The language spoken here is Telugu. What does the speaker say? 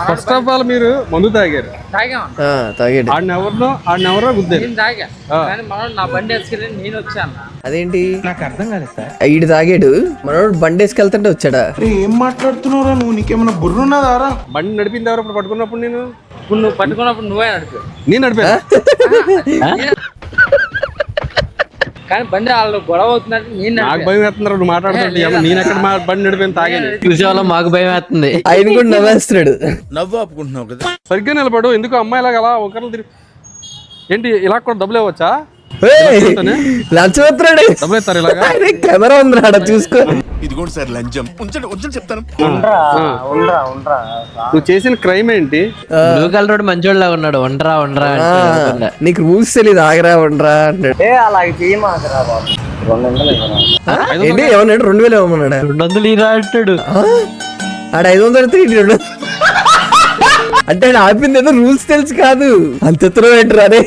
ఫస్ట్ ఆఫ్ ఆల్ మీరు మందు తాగారు, తాగాడు. ఆడినెవరో గుద్దారు. నా బండి వేసుకెళ్ళి నేను వచ్చాను. అదేంటి నాకు అర్థం కాలేదు సార్. ఈడు తాగాడు, మనోడు బండి వేసుకెళ్తుంటే వచ్చాడా? ఏం మాట్లాడుతున్నారా నువ్వు? నీకేమైనా బుర్రున్నదారా? బండి నడిపింది ఎవరు? పట్టుకున్నప్పుడు నేను ఇప్పుడు నువ్వు పట్టుకున్నప్పుడు నువ్వే నడిపి. నేను నడిపా. కానీ బండి వాళ్ళు గొడవ అవుతున్నట్టు నేను నాకు భయం వేస్తున్నారు నువ్వు మాట్లాడుతుంటే. నేను ఎక్కడ బండి నడిపోయిన తాగాను. చూసేవాళ్ళం మాకు భయం వేస్తుంది. ఆయన కూడా నవ్వేస్తున్నాడు. నవ్వు ఆపుకుంటున్నావు కదా. సరిగ్గా నిలబడు. ఎందుకు అమ్మాయిలాగా అలా ఒకరిని తిరిగి ఏంటి? ఇలా కూడా డబ్బులు ఇవ్వచ్చా? లంచమవుతున్నాడు. డబ్బులు ఇస్తారు ఇలాగా? కెమెరా ఉందిరా చూసుకో. ఇదిగోండి సార్ లంచం. ఉంచండి చెప్తాను. నువ్వు చేసిన క్రైమ్ ఏంటి? బ్లూ కలర్ రోడ్ మంచోళ్ళ ఉన్నాడు. ఉండరా నీకు రూల్స్ తెలియదు, ఆగరా ఉండరా అంటాడు. ఏంటి ఏమన్నాడు? 2000 ఇవ్వమన్నాడా? 200 ఇరా అంటాడు. ఆడ 500 అంటే ఆయన ఆపింది ఏదో రూల్స్ తెలుసు కాదు. అంత ఏంటారు అదే.